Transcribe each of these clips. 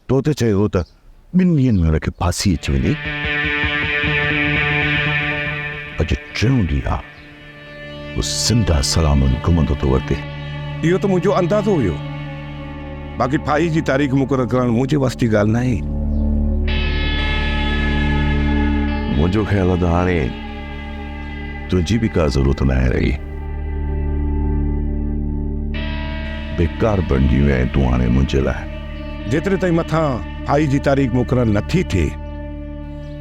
तो त चयो त 2 ॾींहंनि में हुनखे फांसी अची वेंदी। अॼु 3 ॾींहं आहे वो ज़िंदा सलामत घुमंदो थो वरिते। इहो त मुंहिंजो अंदाज़ो हुयो, बाक़ी फाही जी तारीख़ मुक़ररु करणु मुंहिंजे वस जी ॻाल्हि न आहे। मुंहिंजो ख़्यालु आहे त हाणे तुंहिंजी बि का ज़रूरत न आहे रही। बेकार बणिजी वियो आहे तूं हाणे मुंहिंजे लाइ। जेतिरे ताईं मथां फाही जी तारीख़ मुक़ररु नथी थिए,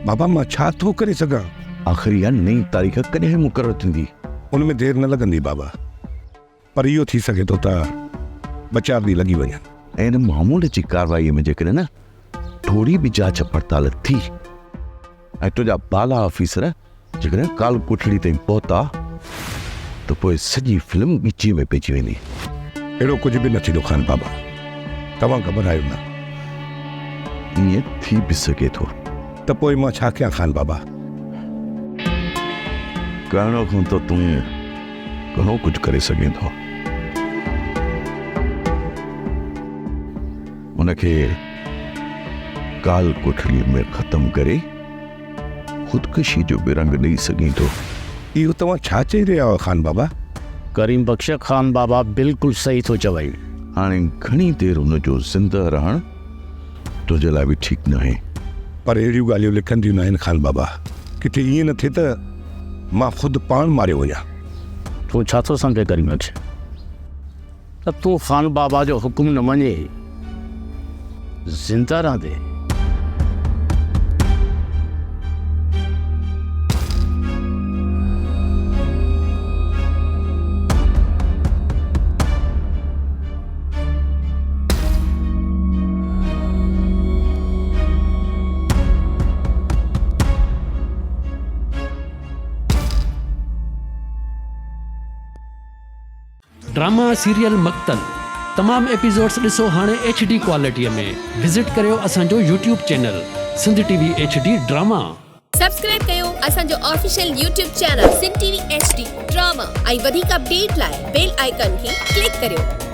बाबा मां छा थो करे सघां? आख़िर इहा नई तारीख़ कॾहिं मुक़ररु थींदी? उन में देरि न लॻंदी बाबा, पर इहो थी सघे थो त 2-4 ॾींहं लॻी वञनि। ऐं हिन मामूल जी कार्रवाईअ में जेकॾहिं न थोरी बि जांच पड़ताल थी ऐं तुंहिंजा बाला ऑफिसर जेकॾहिं काल कोठड़ी ताईं पहुता त पोइ सॼी फिल्म ॻिची में पइजी वेंदी। अहिड़ो कुझु बि न थींदो ख़ान बाबा, तव्हां घबरायो न। ईअं थी बि सघे थो त पोइ मां छा कयां ख़ान बाबा? करणो खां त तूं घणो कुझु करे सघे थो। उनखे काल कोठड़ीअ में ख़तमु करे ख़ुदकुशी जो बि रंग ॾेई सघे थो। इहो तव्हां छा चई रहिया आहियो ख़ान बाबा? करीम बख्श ख़ान बाबा बिल्कुलु सही थो चवई। हाणे घणी देरि हुनजो ज़िंदा रहणु तुंहिंजे लाइ बि ठीकु न आहे। पर अहिड़ियूं ॻाल्हियूं लिखंदियूं न आहिनि ख़ान बाबा। किथे ईअं न थिए त मां ख़ुदि पाण मारियो वञा। तूं छा थो सम्झे करीम बख्श? त तूं ख़ान बाबा जो हुकुम न मञे, ज़िंदा रहंदे। ड्रामा सीरियल मक्तल तमाम एपिसोड्स ॾिसो हाणे HD क्वालिटीअ में। विज़िट करियो असांजो YouTube channel Sindh TV HD drama. Subscribe कयो असांजो official YouTube channel Sindh TV HD drama ऐं वधीक अपडेट लाइ बेल आइकन खे क्लिक करियो।